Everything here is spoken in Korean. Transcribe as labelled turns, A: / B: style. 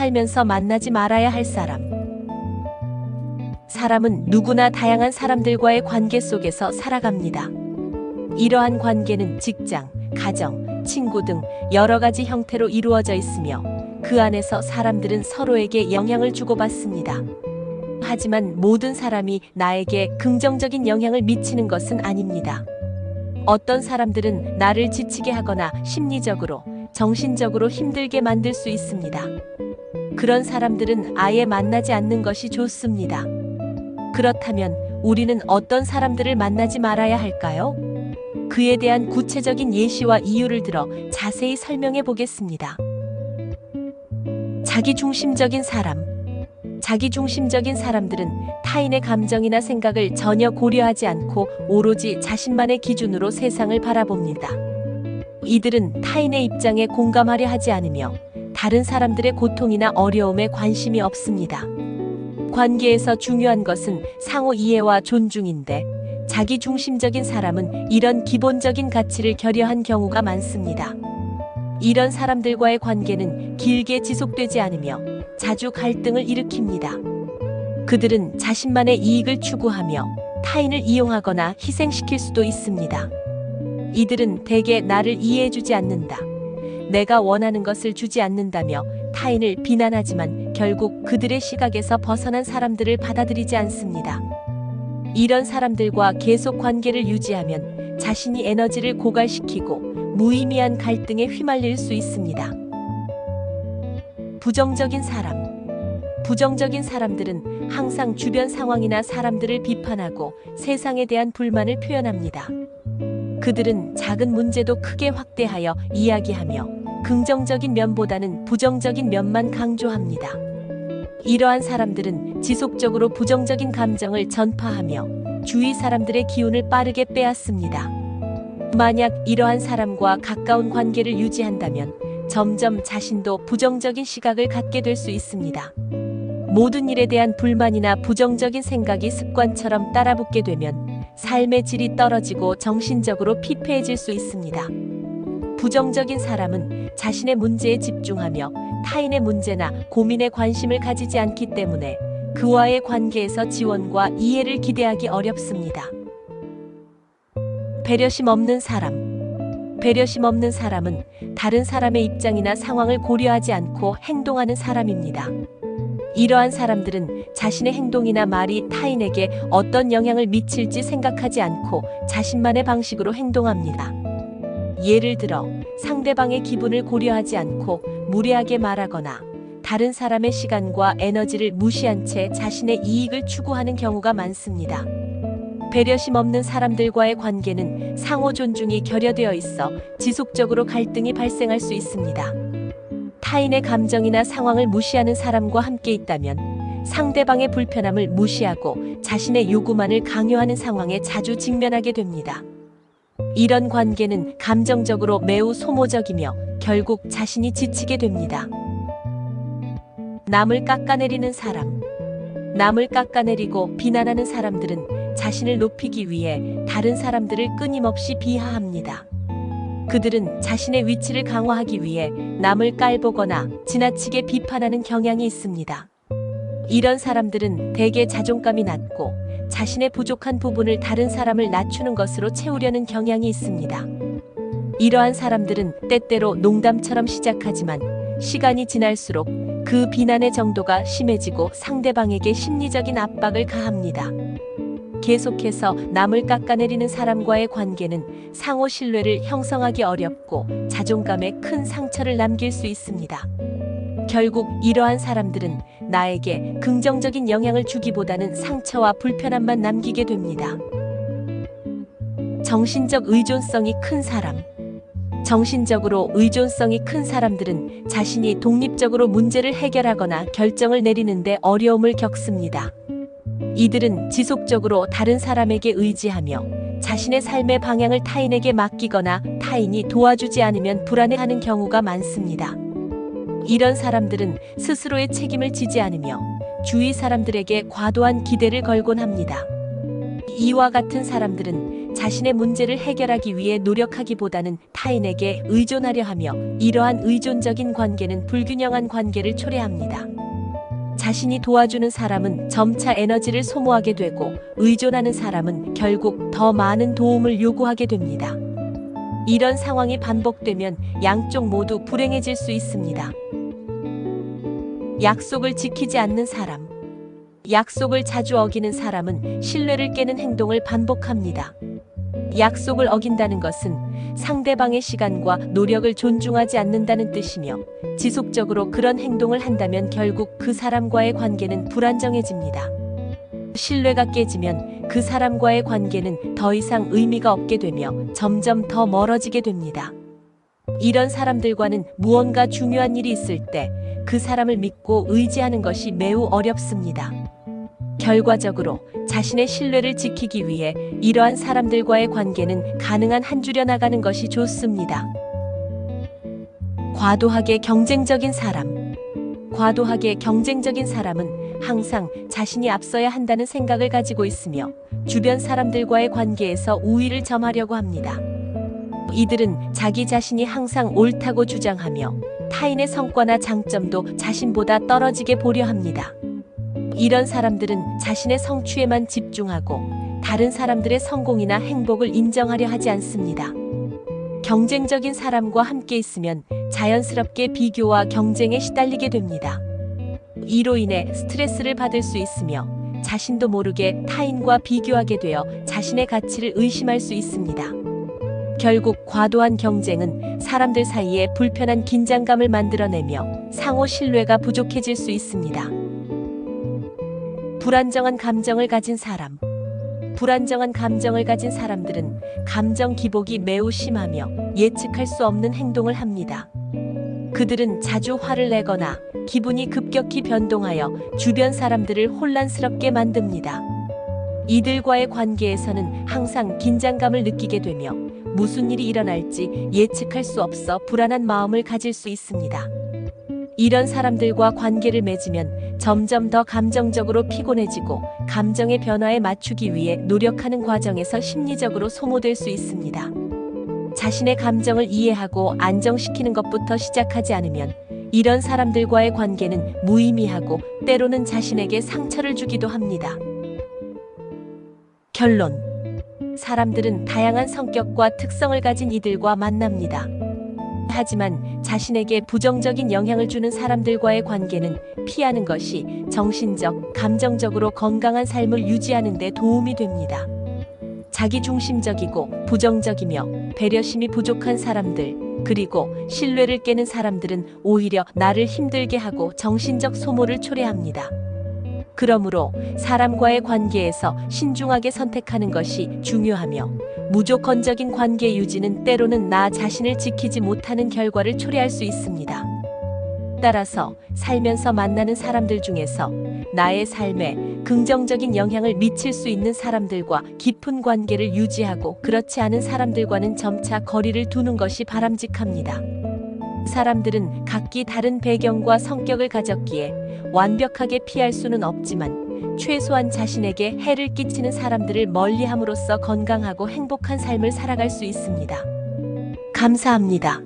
A: 살면서 만나지 말아야 할 사람. 사람은 누구나 다양한 사람들과의 관계 속에서 살아갑니다. 이러한 관계는 직장, 가정, 친구 등 여러 가지 형태로 이루어져 있으며 그 안에서 사람들은 서로에게 영향을 주고받습니다. 하지만 모든 사람이 나에게 긍정적인 영향을 미치는 것은 아닙니다. 어떤 사람들은 나를 지치게 하거나 심리적으로, 정신적으로 힘들게 만들 수 있습니다. 그런 사람들은 아예 만나지 않는 것이 좋습니다. 그렇다면 우리는 어떤 사람들을 만나지 말아야 할까요? 그에 대한 구체적인 예시와 이유를 들어 자세히 설명해 보겠습니다. 자기중심적인 사람. 자기중심적인 사람들은 타인의 감정이나 생각을 전혀 고려하지 않고 오로지 자신만의 기준으로 세상을 바라봅니다. 이들은 타인의 입장에 공감하려 하지 않으며 다른 사람들의 고통이나 어려움에 관심이 없습니다. 관계에서 중요한 것은 상호 이해와 존중인데 자기중심적인 사람은 이런 기본적인 가치를 결여한 경우가 많습니다. 이런 사람들과의 관계는 길게 지속되지 않으며 자주 갈등을 일으킵니다. 그들은 자신만의 이익을 추구하며 타인을 이용하거나 희생시킬 수도 있습니다. 이들은 대개 나를 이해해주지 않는다, 내가 원하는 것을 주지 않는다며 타인을 비난하지만 결국 그들의 시각에서 벗어난 사람들을 받아들이지 않습니다. 이런 사람들과 계속 관계를 유지하면 자신이 에너지를 고갈시키고 무의미한 갈등에 휘말릴 수 있습니다. 부정적인 사람. 부정적인 사람들은 항상 주변 상황이나 사람들을 비판하고 세상에 대한 불만을 표현합니다. 그들은 작은 문제도 크게 확대하여 이야기하며 긍정적인 면보다는 부정적인 면만 강조합니다. 이러한 사람들은 지속적으로 부정적인 감정을 전파하며 주위 사람들의 기운을 빠르게 빼앗습니다. 만약 이러한 사람과 가까운 관계를 유지한다면 점점 자신도 부정적인 시각을 갖게 될 수 있습니다. 모든 일에 대한 불만이나 부정적인 생각이 습관처럼 따라붙게 되면 삶의 질이 떨어지고 정신적으로 피폐해질 수 있습니다. 부정적인 사람은 자신의 문제에 집중하며 타인의 문제나 고민에 관심을 가지지 않기 때문에 그와의 관계에서 지원과 이해를 기대하기 어렵습니다. 배려심 없는 사람. 배려심 없는 사람은 다른 사람의 입장이나 상황을 고려하지 않고 행동하는 사람입니다. 이러한 사람들은 자신의 행동이나 말이 타인에게 어떤 영향을 미칠지 생각하지 않고 자신만의 방식으로 행동합니다. 예를 들어 상대방의 기분을 고려하지 않고 무례하게 말하거나 다른 사람의 시간과 에너지를 무시한 채 자신의 이익을 추구하는 경우가 많습니다. 배려심 없는 사람들과의 관계는 상호 존중이 결여되어 있어 지속적으로 갈등이 발생할 수 있습니다. 타인의 감정이나 상황을 무시하는 사람과 함께 있다면 상대방의 불편함을 무시하고 자신의 요구만을 강요하는 상황에 자주 직면하게 됩니다. 이런 관계는 감정적으로 매우 소모적이며 결국 자신이 지치게 됩니다. 남을 깎아내리는 사람. 남을 깎아내리고 비난하는 사람들은 자신을 높이기 위해 다른 사람들을 끊임없이 비하합니다. 그들은 자신의 위치를 강화하기 위해 남을 깔보거나 지나치게 비판하는 경향이 있습니다. 이런 사람들은 대개 자존감이 낮고 자신의 부족한 부분을 다른 사람을 낮추는 것으로 채우려는 경향이 있습니다. 이러한 사람들은 때때로 농담처럼 시작하지만 시간이 지날수록 그 비난의 정도가 심해지고 상대방에게 심리적인 압박을 가합니다. 계속해서 남을 깎아내리는 사람과의 관계는 상호 신뢰를 형성하기 어렵고 자존감에 큰 상처를 남길 수 있습니다. 결국 이러한 사람들은 나에게 긍정적인 영향을 주기보다는 상처와 불편함만 남기게 됩니다. 정신적 의존성이 큰 사람. 정신적으로 의존성이 큰 사람들은 자신이 독립적으로 문제를 해결하거나 결정을 내리는데 어려움을 겪습니다. 이들은 지속적으로 다른 사람에게 의지하며 자신의 삶의 방향을 타인에게 맡기거나 타인이 도와주지 않으면 불안해하는 경우가 많습니다. 이런 사람들은 스스로의 책임을 지지 않으며 주위 사람들에게 과도한 기대를 걸곤 합니다. 이와 같은 사람들은 자신의 문제를 해결하기 위해 노력하기보다는 타인에게 의존하려 하며, 이러한 의존적인 관계는 불균형한 관계를 초래합니다. 자신이 도와주는 사람은 점차 에너지를 소모하게 되고, 의존하는 사람은 결국 더 많은 도움을 요구하게 됩니다. 이런 상황이 반복되면 양쪽 모두 불행해질 수 있습니다. 약속을 지키지 않는 사람. 약속을 자주 어기는 사람은 신뢰를 깨는 행동을 반복합니다. 약속을 어긴다는 것은 상대방의 시간과 노력을 존중하지 않는다는 뜻이며, 지속적으로 그런 행동을 한다면 결국 그 사람과의 관계는 불안정해집니다. 신뢰가 깨지면 그 사람과의 관계는 더 이상 의미가 없게 되며 점점 더 멀어지게 됩니다. 이런 사람들과는 무언가 중요한 일이 있을 때 그 사람을 믿고 의지하는 것이 매우 어렵습니다. 결과적으로 자신의 신뢰를 지키기 위해 이러한 사람들과의 관계는 가능한 한 줄여나가는 것이 좋습니다. 과도하게 경쟁적인 사람. 과도하게 경쟁적인 사람은 항상 자신이 앞서야 한다는 생각을 가지고 있으며, 주변 사람들과의 관계에서 우위를 점하려고 합니다. 이들은 자기 자신이 항상 옳다고 주장하며, 타인의 성과나 장점도 자신보다 떨어지게 보려 합니다. 이런 사람들은 자신의 성취에만 집중하고 다른 사람들의 성공이나 행복을 인정하려 하지 않습니다. 경쟁적인 사람과 함께 있으면 자연스럽게 비교와 경쟁에 시달리게 됩니다. 이로 인해 스트레스를 받을 수 있으며, 자신도 모르게 타인과 비교하게 되어 자신의 가치를 의심할 수 있습니다. 결국 과도한 경쟁은 사람들 사이에 불편한 긴장감을 만들어내며 상호 신뢰가 부족해질 수 있습니다. 불안정한 감정을 가진 사람. 불안정한 감정을 가진 사람들은 감정 기복이 매우 심하며 예측할 수 없는 행동을 합니다. 그들은 자주 화를 내거나 기분이 급격히 변동하여 주변 사람들을 혼란스럽게 만듭니다. 이들과의 관계에서는 항상 긴장감을 느끼게 되며, 무슨 일이 일어날지 예측할 수 없어 불안한 마음을 가질 수 있습니다. 이런 사람들과 관계를 맺으면 점점 더 감정적으로 피곤해지고, 감정의 변화에 맞추기 위해 노력하는 과정에서 심리적으로 소모될 수 있습니다. 자신의 감정을 이해하고 안정시키는 것부터 시작하지 않으면 이런 사람들과의 관계는 무의미하고 때로는 자신에게 상처를 주기도 합니다. 결론. 사람들은 다양한 성격과 특성을 가진 이들과 만납니다. 하지만 자신에게 부정적인 영향을 주는 사람들과의 관계는 피하는 것이 정신적, 감정적으로 건강한 삶을 유지하는 데 도움이 됩니다. 자기중심적이고 부정적이며 배려심이 부족한 사람들, 그리고 신뢰를 깨는 사람들은 오히려 나를 힘들게 하고 정신적 소모를 초래합니다. 그러므로 사람과의 관계에서 신중하게 선택하는 것이 중요하며, 무조건적인 관계 유지는 때로는 나 자신을 지키지 못하는 결과를 초래할 수 있습니다. 따라서 살면서 만나는 사람들 중에서 나의 삶에 긍정적인 영향을 미칠 수 있는 사람들과 깊은 관계를 유지하고, 그렇지 않은 사람들과는 점차 거리를 두는 것이 바람직합니다. 사람들은 각기 다른 배경과 성격을 가졌기에 완벽하게 피할 수는 없지만, 최소한 자신에게 해를 끼치는 사람들을 멀리함으로써 건강하고 행복한 삶을 살아갈 수 있습니다. 감사합니다.